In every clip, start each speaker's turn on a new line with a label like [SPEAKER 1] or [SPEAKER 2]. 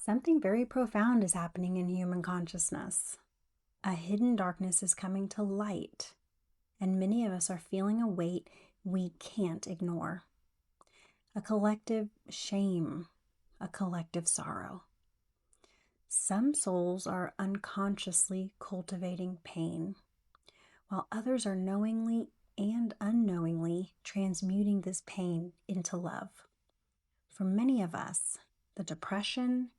[SPEAKER 1] Something very profound is happening in human consciousness. A hidden darkness is coming to light, and many of us are feeling a weight we can't ignore. A collective shame, a collective sorrow. Some souls are unconsciously cultivating pain, while others are knowingly and unknowingly transmuting this pain into love. For many of us, the depression,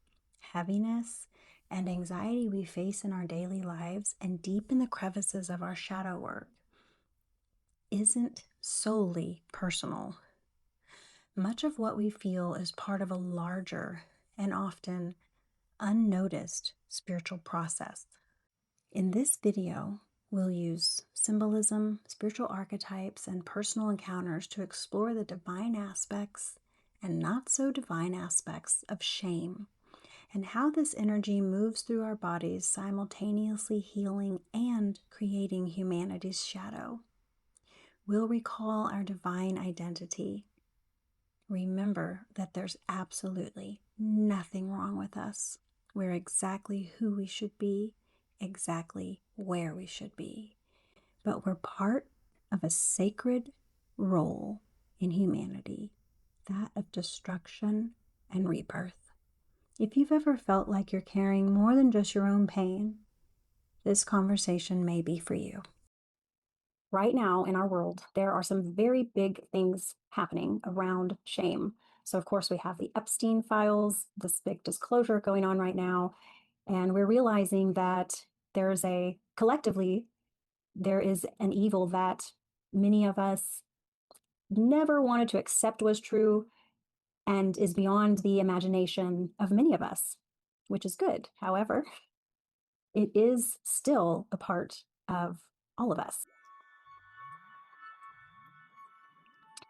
[SPEAKER 1] heaviness, and anxiety we face in our daily lives and deep in the crevices of our shadow work isn't solely personal. Much of what we feel is part of a larger and often unnoticed spiritual process. In this video, we'll use symbolism, spiritual archetypes, and personal encounters to explore the divine aspects and not so divine aspects of shame, and how this energy moves through our bodies, simultaneously healing and creating humanity's shadow. We'll recall our divine identity. Remember that there's absolutely nothing wrong with us. We're exactly who we should be, exactly where we should be. But we're part of a sacred role in humanity, that of destruction and rebirth. If you've ever felt like you're carrying more than just your own pain, this conversation may be for you. Right now in our world, there are some very big things happening around shame. So, of course, we have the Epstein files, this big disclosure going on right now, and we're realizing that collectively, there is an evil that many of us never wanted to accept was true and is beyond the imagination of many of us, which is good. However, it is still a part of all of us.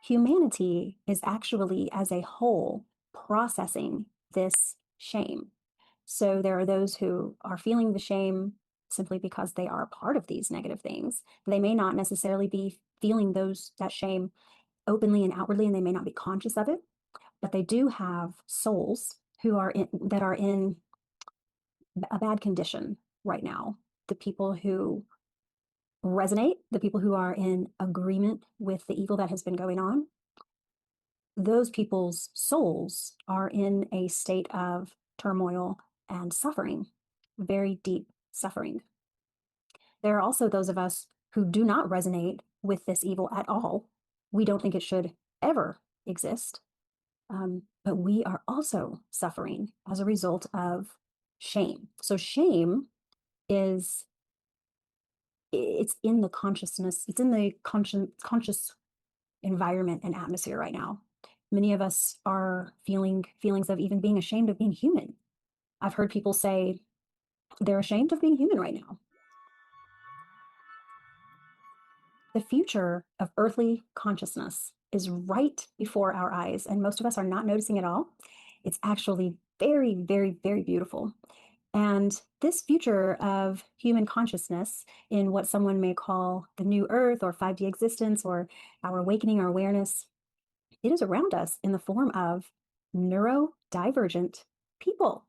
[SPEAKER 1] Humanity is actually, as a whole, processing this shame. So there are those who are feeling the shame simply because they are a part of these negative things. They may not necessarily be feeling that shame openly and outwardly, and they may not be conscious of it, but they do have souls that are in a bad condition right now. The people who resonate, the people who are in agreement with the evil that has been going on, those people's souls are in a state of turmoil and suffering, very deep suffering. There are also those of us who do not resonate with this evil at all. We don't think it should ever exist. But we are also suffering as a result of shame. So shame it's in the consciousness, it's in the conscious environment and atmosphere right now. Many of us are feeling feelings of even being ashamed of being human. I've heard people say they're ashamed of being human right now. The future of earthly consciousness is right before our eyes, and most of us are not noticing it all. It's actually very, very, very beautiful. And this future of human consciousness in what someone may call the new earth or 5D existence or our awakening, our awareness, it is around us in the form of neurodivergent people,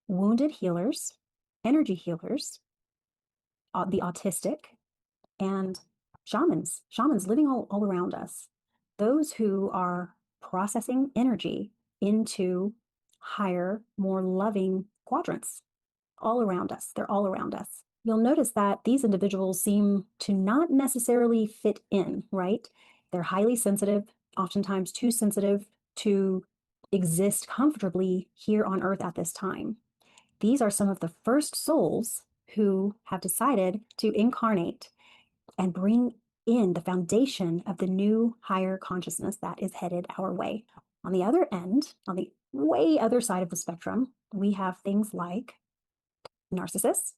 [SPEAKER 1] wounded healers, energy healers, the autistic, and shamans living all around us. Those who are processing energy into higher, more loving quadrants all around us. They're all around us. You'll notice that these individuals seem to not necessarily fit in, right? They're highly sensitive, oftentimes too sensitive to exist comfortably here on Earth at this time. These are some of the first souls who have decided to incarnate and bring in the foundation of the new higher consciousness that is headed our way. On the other end, on the way other side of the spectrum, we have things like narcissists,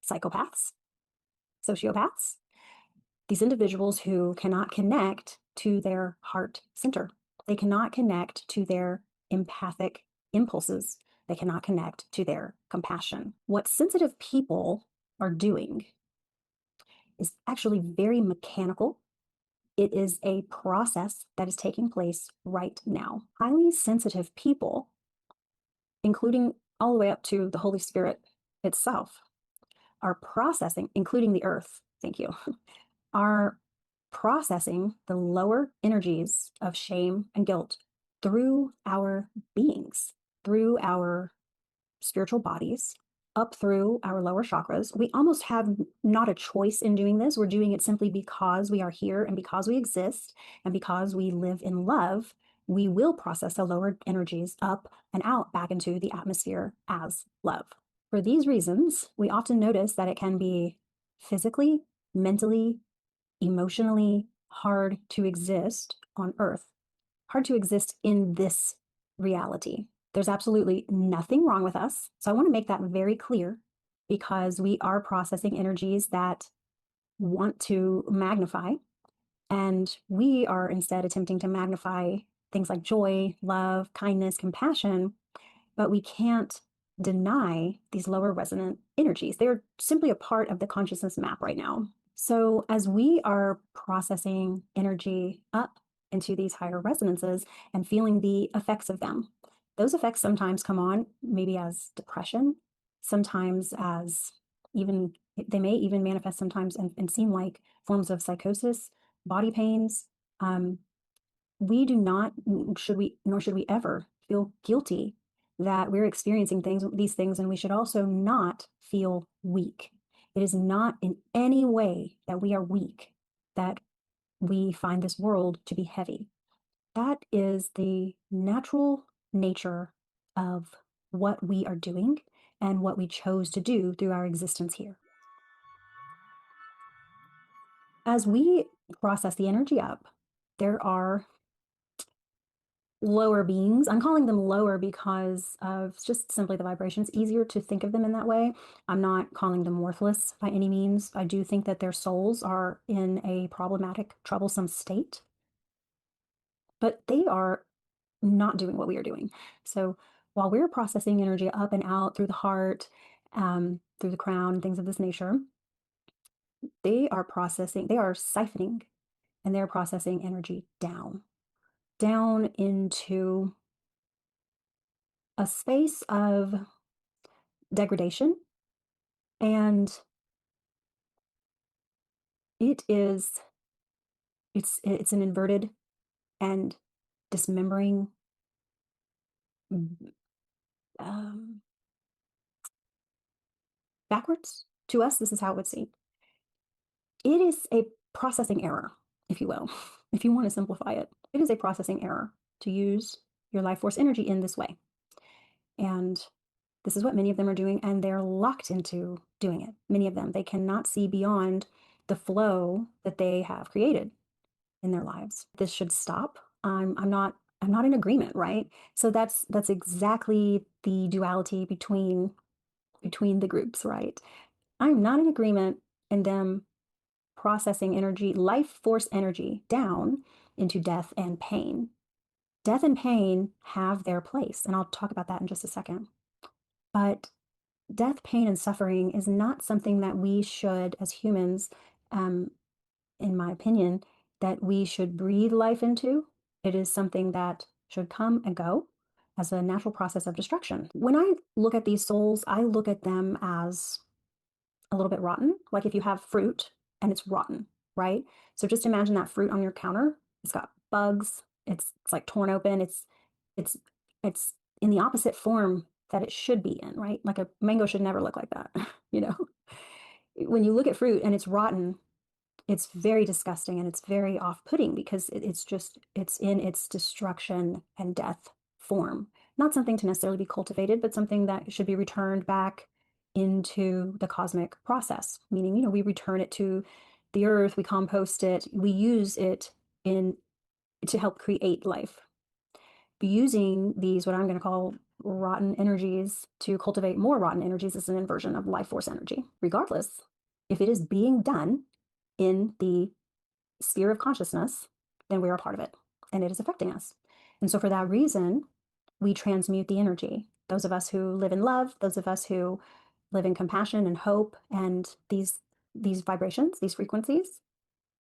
[SPEAKER 1] psychopaths, sociopaths, these individuals who cannot connect to their heart center. They cannot connect to their empathic impulses. They cannot connect to their compassion. What sensitive people are doing is actually very mechanical. It is a process that is taking place right now. Highly sensitive people including all the way up to the Holy Spirit itself, are processing, including the earth, thank you, are processing the lower energies of shame and guilt through our beings, through our spiritual bodies, up through our lower chakras. We almost have not a choice in doing this. We're doing it simply because we are here and because we exist and because we live in love. We will process the lower energies up and out back into the atmosphere as love. For these reasons, we often notice that it can be physically, mentally, emotionally hard to exist on Earth, hard to exist in this reality. There's absolutely nothing wrong with us. So I want to make that very clear because we are processing energies that want to magnify, and we are instead attempting to magnify things like joy, love, kindness, compassion, but we can't deny these lower resonant energies. They're simply a part of the consciousness map right now. So as we are processing energy up into these higher resonances and feeling the effects of them, those effects sometimes come on maybe as depression, sometimes as even, they may even manifest sometimes and seem like forms of psychosis, body pains. We do not, nor should we ever feel guilty that we're experiencing these things, and we should also not feel weak. It is not in any way that we are weak, that we find this world to be heavy. That is the natural nature of what we are doing and what we chose to do through our existence here. As we process the energy up, there are lower beings. I'm calling them lower because of just simply the vibration. It's easier to think of them in that way. I'm not calling them worthless by any means. I do think that their souls are in a problematic, troublesome state, but they are not doing what we are doing. So while we're processing energy up and out through the heart, through the crown, things of this nature, they are siphoning, and they're processing energy down into a space of degradation. And it's an inverted and dismembering, um, backwards. To us, this is how it would seem. It is a processing error, if you will, if you want to simplify it. It is a processing error to use your life force energy in this way. And this is what many of them are doing, and they're locked into doing it. Many of them, they cannot see beyond the flow that they have created in their lives. This should stop. I'm not in agreement, right? So that's exactly the duality between the groups, right? I'm not in agreement in them processing energy, life force energy down into death and pain. Death and pain have their place, and I'll talk about that in just a second. But death, pain, and suffering is not something that we should, as humans, in my opinion, that we should breathe life into. It is something that should come and go as a natural process of destruction. When I look at these souls, I look at them as a little bit rotten. Like if you have fruit and it's rotten, right? So just imagine that fruit on your counter. It's got bugs. It's like torn open. It's it's in the opposite form that it should be in, right? Like a mango should never look like that, you know? When you look at fruit and it's rotten, it's very disgusting and it's very off-putting because it's in its destruction and death form. Not something to necessarily be cultivated, but something that should be returned back into the cosmic process. Meaning, you know, we return it to the earth, we compost it, we use it to help create life. Using these, what I'm going to call rotten energies, to cultivate more rotten energies is an inversion of life force energy. Regardless, if it is being done in the sphere of consciousness, then we are a part of it and it is affecting us. And so for that reason, we transmute the energy. Those of us who live in love, those of us who live in compassion and hope and these vibrations, these frequencies,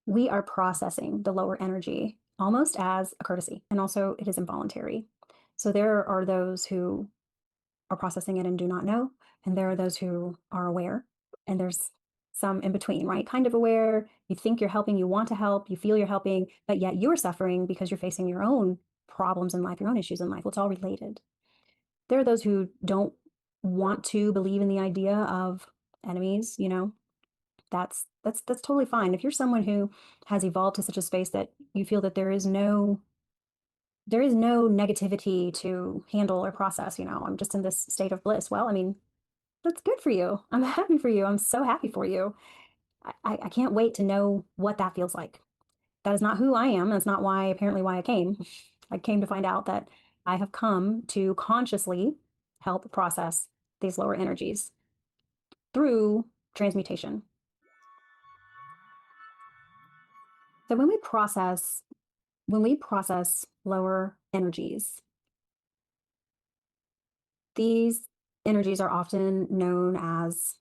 [SPEAKER 1] we are processing the lower energy almost as a courtesy. And also it is involuntary. So there are those who are processing it and do not know, and there are those who are aware, and there's some in between, right? Kind of aware, you think you're helping, you want to help, you feel you're helping, but yet you're suffering because you're facing your own problems in life, your own issues in life. Well, it's all related. There are those who don't want to believe in the idea of enemies, you know. That's totally fine. If you're someone who has evolved to such a space that you feel that there is no negativity to handle or process, you know, I'm just in this state of bliss. Well, I mean, that's good for you. I'm happy for you. I'm so happy for you. I can't wait to know what that feels like. That is not who I am. That's not apparently why I came. I came to find out that I have come to consciously help process these lower energies through transmutation. So when we process lower energies, these energies are often known as,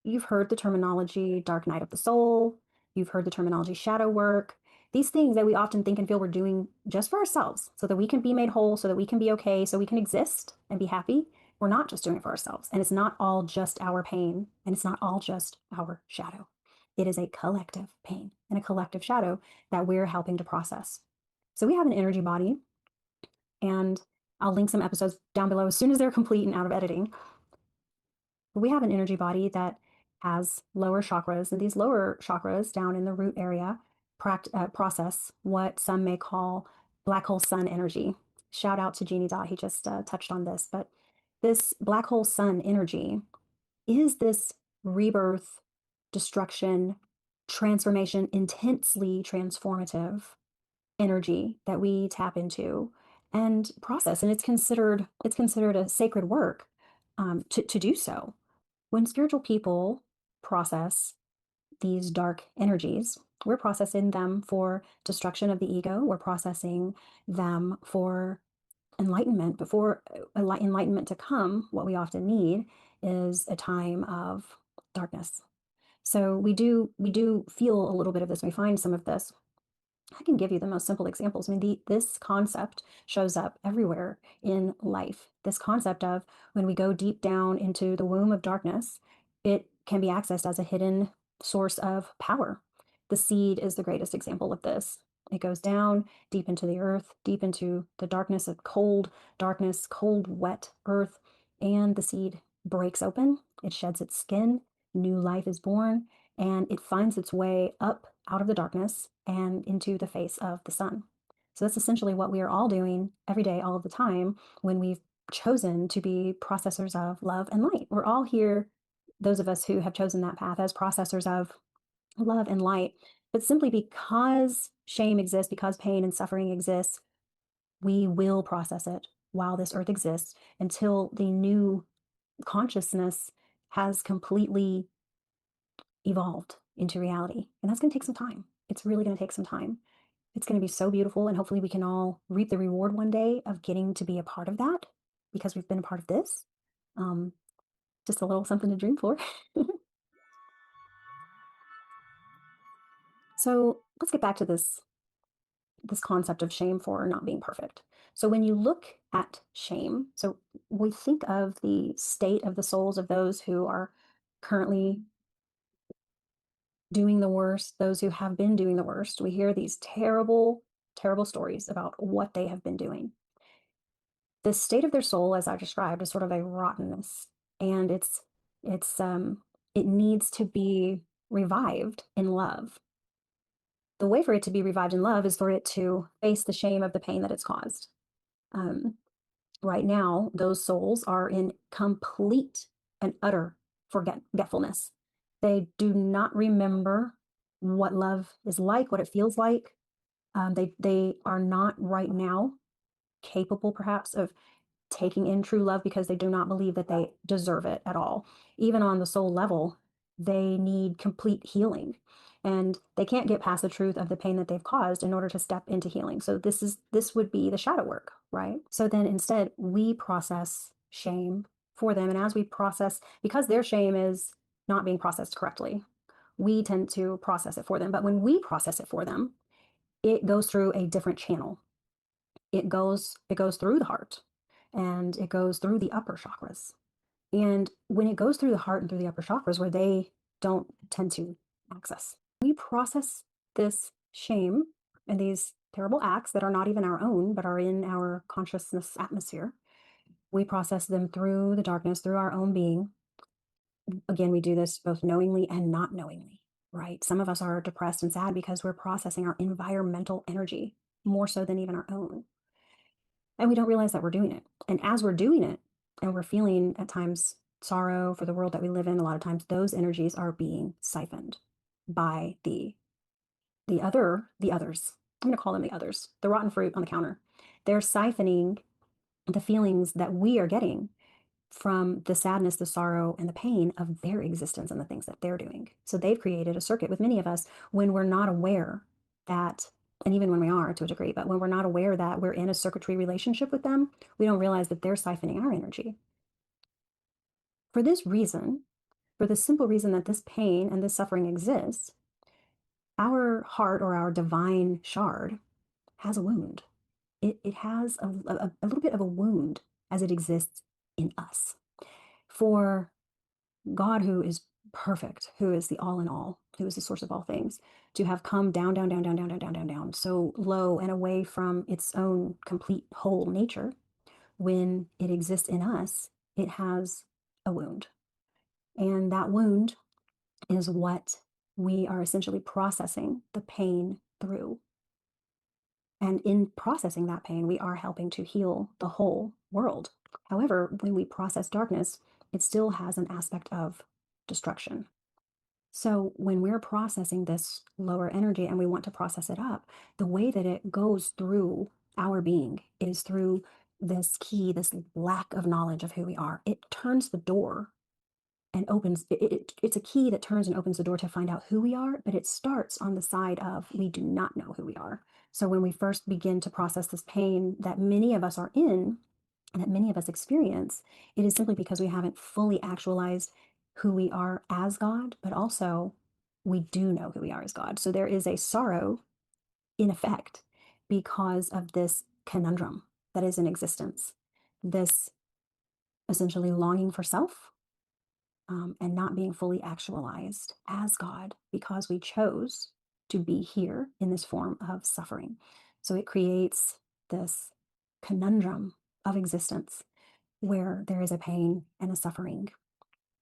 [SPEAKER 1] you've heard the terminology dark night of the soul, you've heard the terminology shadow work, these things that we often think and feel we're doing just for ourselves so that we can be made whole, so that we can be okay, so we can exist and be happy. We're not just doing it for ourselves. And it's not all just our pain, and it's not all just our shadow. It is a collective pain and a collective shadow that we're helping to process. So we have an energy body, and I'll link some episodes down below as soon as they're complete and out of editing. But we have an energy body that has lower chakras, and these lower chakras down in the root area process what some may call black hole sun energy. Shout out to Jeannie Dot, he just touched on this, but this black hole sun energy is this rebirth, destruction, transformation, intensely transformative energy that we tap into and process, and it's considered a sacred work to do so. When spiritual people process these dark energies, we're processing them for destruction of the ego, we're processing them for enlightenment. Before enlightenment to come, what we often need is a time of darkness. So we do feel a little bit of this. We find some of this. I can give you the most simple examples. I mean, this concept shows up everywhere in life. This concept of when we go deep down into the womb of darkness, it can be accessed as a hidden source of power. The seed is the greatest example of this. It goes down deep into the earth, deep into the darkness of darkness, cold, wet earth, and the seed breaks open. It sheds its skin. New life is born, and it finds its way up out of the darkness and into the face of the sun. So that's essentially what we are all doing every day, all of the time, when we've chosen to be processors of love and light. We're all here, those of us who have chosen that path, as processors of love and light. But simply because shame exists, because pain and suffering exists, we will process it while this earth exists until the new consciousness has completely evolved into reality. And that's going to take some time. It's really going to take some time. It's going to be so beautiful. And hopefully we can all reap the reward one day of getting to be a part of that because we've been a part of this. Um, just a little something to dream for. So let's get back to this concept of shame for not being perfect. So when you look at shame, so we think of the state of the souls of those who are currently doing the worst, those who have been doing the worst. We hear these terrible, terrible stories about what they have been doing. The state of their soul, as I described, is sort of a rottenness, and it needs to be revived in love. The way for it to be revived in love is for it to face the shame of the pain that it's caused. Um, right now, those souls are in complete and utter forgetfulness. They do not remember what love is like, what it feels like. They are not right now capable, perhaps, of taking in true love because they do not believe that they deserve it at all. Even on the soul level, they need complete healing. And they can't get past the truth of the pain that they've caused in order to step into healing. So this would be the shadow work, right? So then instead we process shame for them. And as we process, because their shame is not being processed correctly, we tend to process it for them. But when we process it for them, it goes through a different channel. It goes through the heart. and it goes through the upper chakras. And when it goes through the heart and through the upper chakras where they don't tend to access, we process this shame and these terrible acts that are not even our own, but are in our consciousness atmosphere. We process them through the darkness, through our own being. Again, we do this both knowingly and not knowingly, right? Some of us are depressed and sad because we're processing our environmental energy more so than even our own. And we don't realize that we're doing it. And as we're doing it, and we're feeling at times sorrow for the world that we live in, a lot of times those energies are being siphoned by the others. I'm going to call them the others, the rotten fruit on the counter. They're siphoning the feelings that we are getting from the sadness, the sorrow, and the pain of their existence and the things that they're doing. So they've created a circuit with many of us when we're not aware that, and even when we are to a degree, but when we're not aware that we're in a circuitry relationship with them, we don't realize that they're siphoning our energy. For this reason, for the simple reason that this pain and this suffering exists, our heart or our divine shard has a wound. It has a little bit of a wound as it exists in us. For God, who is perfect, who is the all in all, who is the source of all things, to have come down, down, down, down, down, down, down, down, down, so low and away from its own complete whole nature, when it exists in us, it has a wound. And that wound is what we are essentially processing the pain through. And in processing that pain, we are helping to heal the whole world. However, when we process darkness, it still has an aspect of destruction. So when we're processing this lower energy and we want to process it up, the way that it goes through our being is through this key, this lack of knowledge of who we are. It turns the door and opens, it's a key that turns and opens the door to find out who we are, but it starts on the side of we do not know who we are. So when we first begin to process this pain that many of us are in, that many of us experience, it is simply because we haven't fully actualized who we are as God, but also we do know who we are as God. So there is a sorrow in effect because of this conundrum that is in existence, this essentially longing for self, and not being fully actualized as God because we chose to be here in this form of suffering. So it creates this conundrum of existence where there is a pain and a suffering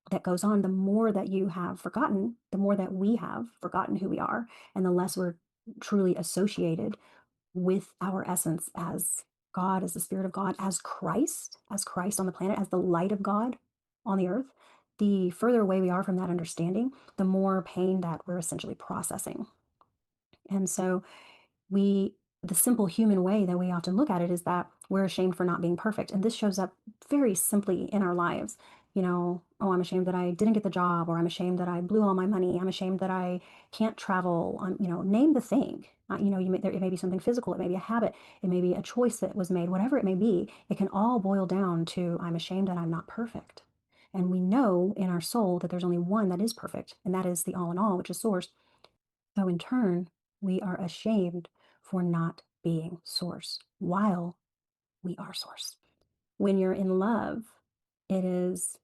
[SPEAKER 1] that goes on. The more that you have forgotten, the more that we have forgotten who we are, and the less we're truly associated with our essence as God, as the Spirit of God, as Christ on the planet, as the light of God on the earth, the further away we are from that understanding, the more pain that we're essentially processing. And so we the simple human way that we often look at it is that we're ashamed for not being perfect. And this shows up very simply in our lives. Oh, I'm ashamed that I didn't get the job, or I'm ashamed that I blew all my money. I'm ashamed that I can't travel. Name the thing. It may be something physical. It may be a habit. It may be a choice that was made. Whatever it may be, it can all boil down to I'm ashamed that I'm not perfect. And we know in our soul that there's only one that is perfect, and that is the all in all, which is Source. So in turn, we are ashamed for not being Source while we are Source. When you're in love, it is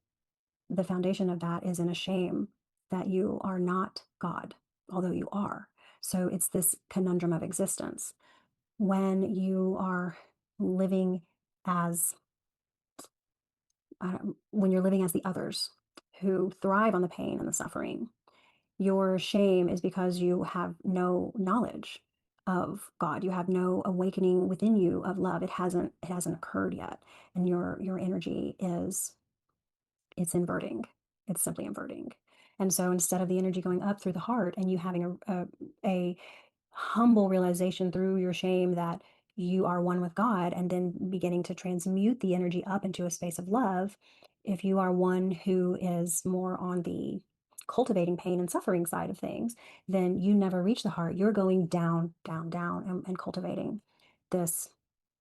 [SPEAKER 1] the foundation of that is in a shame that you are not God, although you are. So it's this conundrum of existence. When you are living as when you're living as the others who thrive on the pain and the suffering, your shame is because you have no knowledge of God. You have no awakening within you of love. It hasn't occurred yet. And your energy it's inverting. It's simply inverting. And so instead of the energy going up through the heart and you having a humble realization through your shame that you are one with God, and then beginning to transmute the energy up into a space of love, if you are one who is more on the cultivating pain and suffering side of things, then you never reach the heart. You're going down, down, down, and cultivating this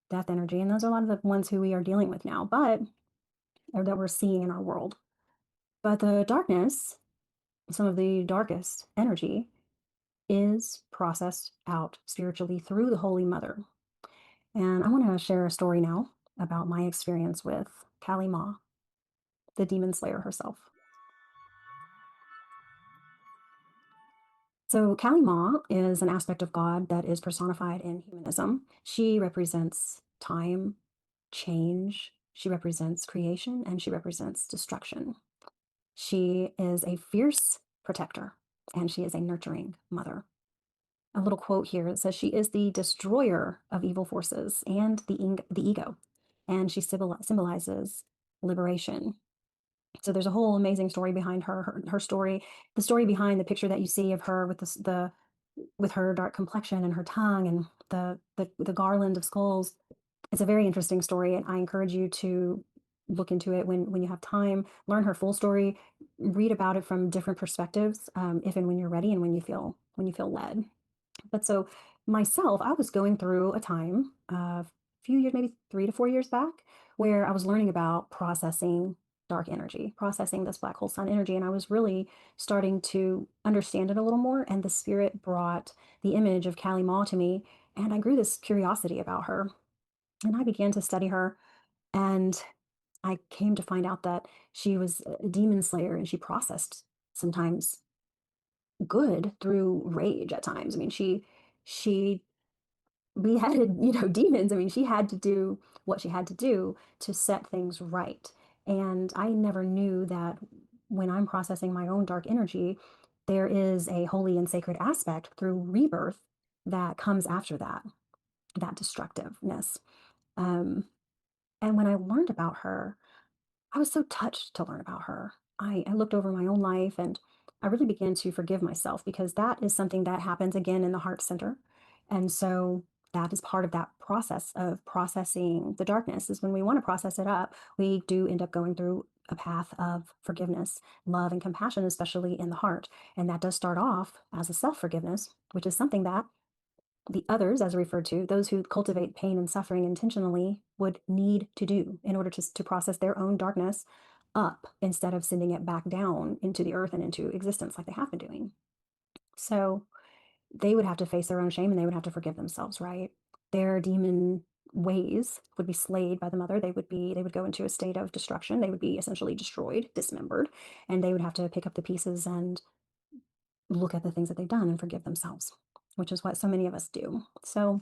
[SPEAKER 1] death energy. And those are a lot of the ones who we are dealing with now, or that we're seeing in our world. But the darkness, some of the darkest energy, is processed out spiritually through the Holy Mother. And I want to share a story now about my experience with Kali Maa, the demon slayer herself. So, Kali Maa is an aspect of God that is personified in humanism. She represents time, change, she represents creation, and she represents destruction. She is a fierce protector, and she is a nurturing mother. A little quote here, it says she is the destroyer of evil forces and the ego, and she symbolizes liberation. So there's a whole amazing story behind her story, the story behind the picture that you see of her with the with her dark complexion and her tongue and the garland of skulls. It's a very interesting story, and I encourage you to look into it when you have time. Learn her full story, read about it from different perspectives, if and when you're ready and when you feel led. But so myself, I was going through a time a few years, maybe 3 to 4 years back, where I was learning about processing dark energy, processing this black hole sun energy. And I was really starting to understand it a little more. And the spirit brought the image of Kali Maa to me. And I grew this curiosity about her. And I began to study her. And I came to find out that she was a demon slayer and she processed sometimes good through rage at times. I mean, she beheaded, demons. I mean, she had to do what she had to do to set things right. And I never knew that when I'm processing my own dark energy, there is a holy and sacred aspect through rebirth that comes after that destructiveness. Um, and when I learned about her, I was so touched to learn about her. I looked over my own life and I really began to forgive myself because that is something that happens again in the heart center. And so that is part of that process of processing the darkness is when we want to process it up, we do end up going through a path of forgiveness, love, and compassion, especially in the heart. And that does start off as a self forgiveness, which is something that the others, as referred to, those who cultivate pain and suffering intentionally, would need to do in order to process their own darkness up instead of sending it back down into the earth and into existence like they have been doing. So they would have to face their own shame and they would have to forgive themselves, right? Their demon ways would be slayed by the mother. They would go into a state of destruction. They would be essentially destroyed, dismembered, and they would have to pick up the pieces and look at the things that they've done and forgive themselves, which is what so many of us do. So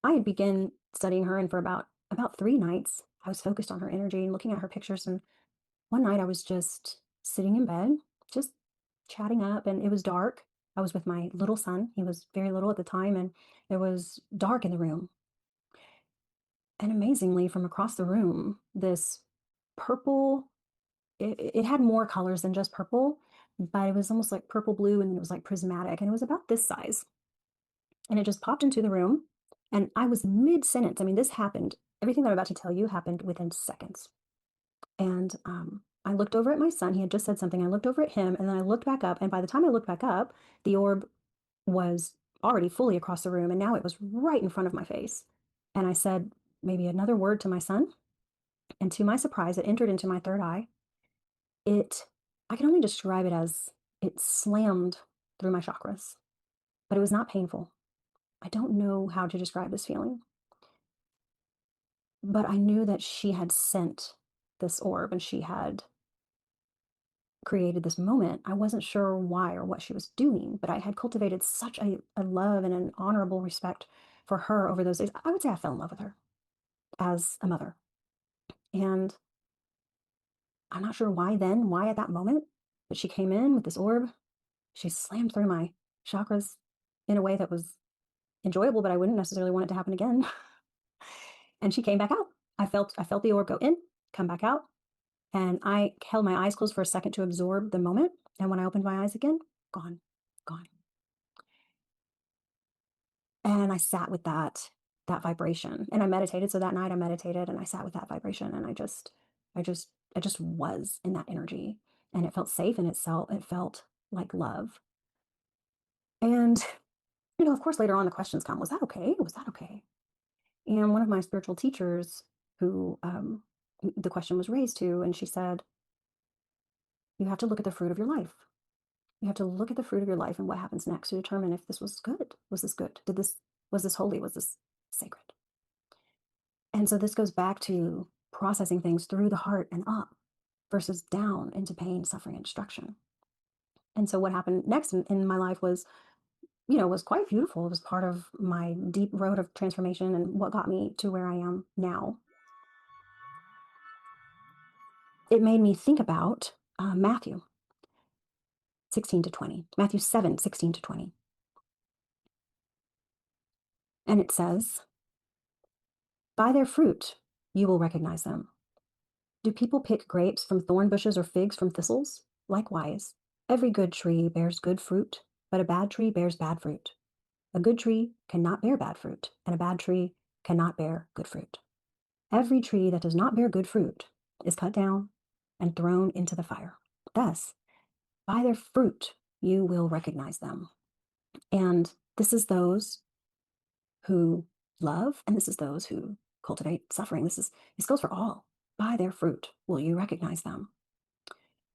[SPEAKER 1] I had begun studying her, and for about 3 nights, I was focused on her energy and looking at her pictures. And one night, I was just sitting in bed, just chatting up, and it was dark. I was with my little son. He was very little at the time, and it was dark in the room. And amazingly, from across the room, this purple. It had more colors than just purple, but it was almost like purple blue, and then it was like prismatic, and it was about this size. And it just popped into the room. And I was mid sentence. I mean, this happened. Everything that I'm about to tell you happened within seconds. And I looked over at my son. He had just said something. I looked over at him and then I looked back up. And by the time I looked back up, the orb was already fully across the room. And now it was right in front of my face. And I said maybe another word to my son. And to my surprise, it entered into my third eye. I can only describe it as it slammed through my chakras, but it was not painful. I don't know how to describe this feeling. But I knew that she had sent this orb and she had created this moment. I wasn't sure why or what she was doing, but I had cultivated such a love and an honorable respect for her over those days. I would say I fell in love with her as a mother. And I'm not sure why at that moment, but she came in with this orb. She slammed through my chakras in a way that was enjoyable, but I wouldn't necessarily want it to happen again. And she came back out. I felt the orb go in, come back out. And I held my eyes closed for a second to absorb the moment. And when I opened my eyes again, gone, gone. And I sat with that vibration. And I meditated. So that night I meditated and I sat with that vibration and I just was in that energy. And it felt safe and it felt like love. And, of course, later on the questions come, was that okay? Was that okay? And one of my spiritual teachers who the question was raised to, and she said, you have to look at the fruit of your life. You have to look at the fruit of your life and what happens next to determine if this was good. Was this good? Was this holy? Was this sacred? And so this goes back to processing things through the heart and up versus down into pain, suffering, and destruction. And so what happened next in my life was, was quite beautiful. It was part of my deep road of transformation and what got me to where I am now. It made me think about Matthew 16 to 20, Matthew 7, 16 to 20. And it says, by their fruit, you will recognize them. Do people pick grapes from thorn bushes or figs from thistles? Likewise, every good tree bears good fruit, but a bad tree bears bad fruit. A good tree cannot bear bad fruit, and a bad tree cannot bear good fruit. Every tree that does not bear good fruit is cut down and thrown into the fire. Thus, by their fruit, you will recognize them. And this is those who love, and this is those who cultivate suffering. This goes for all. By their fruit will you recognize them.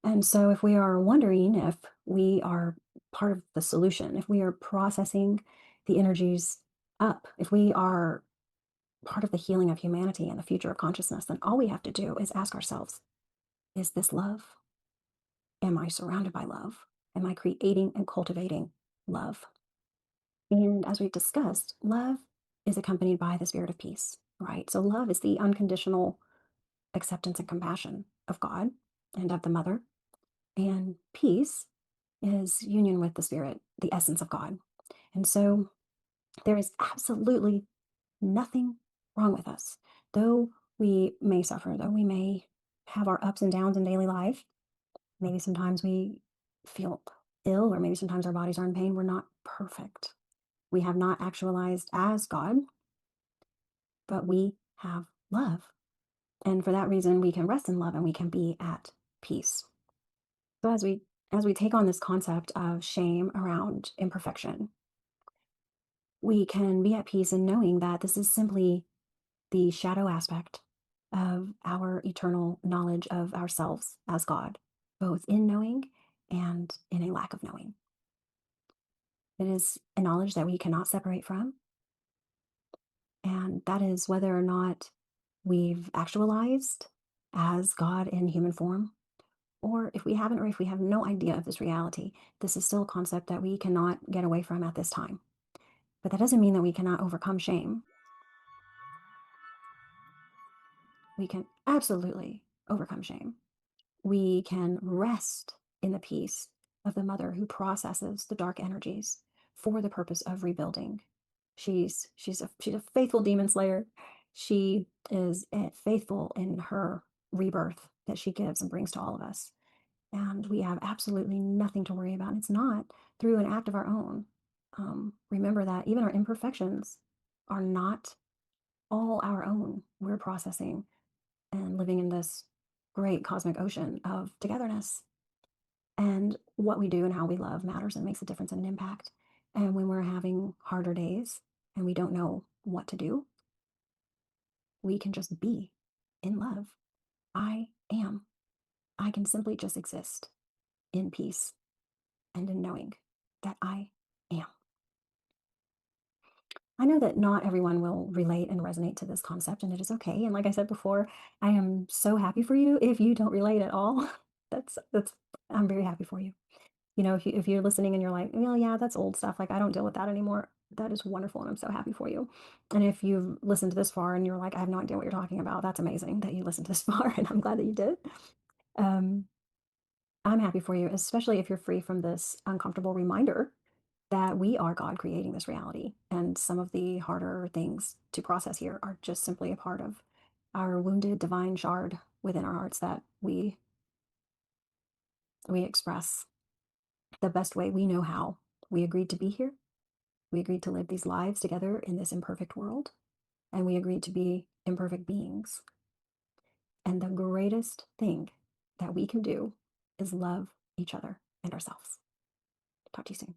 [SPEAKER 1] And so if we are wondering if we are part of the solution, if we are processing the energies up, if we are part of the healing of humanity and the future of consciousness, then all we have to do is ask ourselves, is this love? Am I surrounded by love? Am I creating and cultivating love? And as we've discussed, love is accompanied by the spirit of peace, right? So love is the unconditional acceptance and compassion of God and of the mother. And peace is union with the spirit, the essence of God. And so there is absolutely nothing wrong with us. Though we may suffer, though we may have our ups and downs in daily life, maybe sometimes we feel ill, or maybe sometimes our bodies are in pain, we're not perfect. We have not actualized as God, but we have love. And for that reason, we can rest in love and we can be at peace. So as we take on this concept of shame around imperfection, we can be at peace in knowing that this is simply the shadow aspect of our eternal knowledge of ourselves as God, both in knowing and in a lack of knowing. It is a knowledge that we cannot separate from. And that is whether or not we've actualized as God in human form, or if we haven't, or if we have no idea of this reality. This is still a concept that we cannot get away from at this time. But that doesn't mean that we cannot overcome shame. We can absolutely overcome shame. We can rest in the peace of the mother who processes the dark energies for the purpose of rebuilding. She's a faithful demon slayer. She is faithful in her rebirth that she gives and brings to all of us. And we have absolutely nothing to worry about. It's not through an act of our own. Remember that even our imperfections are not all our own. We're processing and living in this great cosmic ocean of togetherness. And what we do and how we love matters and makes a difference and an impact. And when we're having harder days and we don't know what to do, we can just be in love. I am. I can simply just exist in peace and in knowing that I am. I know that not everyone will relate and resonate to this concept, and it is okay. And like I said before, I am so happy for you if you don't relate at all. That's I'm very happy for you. If you're listening and you're like, well, yeah, that's old stuff. Like I don't deal with that anymore. That is wonderful, and I'm so happy for you. And if you've listened to this far and you're like, I have no idea what you're talking about, that's amazing that you listened to this far, and I'm glad that you did. Um, I'm happy for you, especially if you're free from this uncomfortable reminder that we are God creating this reality. And some of the harder things to process here are just simply a part of our wounded divine shard within our hearts that we express the best way we know how. We agreed to be here. We agreed to live these lives together in this imperfect world. And we agreed to be imperfect beings. And the greatest thing that we can do is love each other and ourselves. Talk to you soon.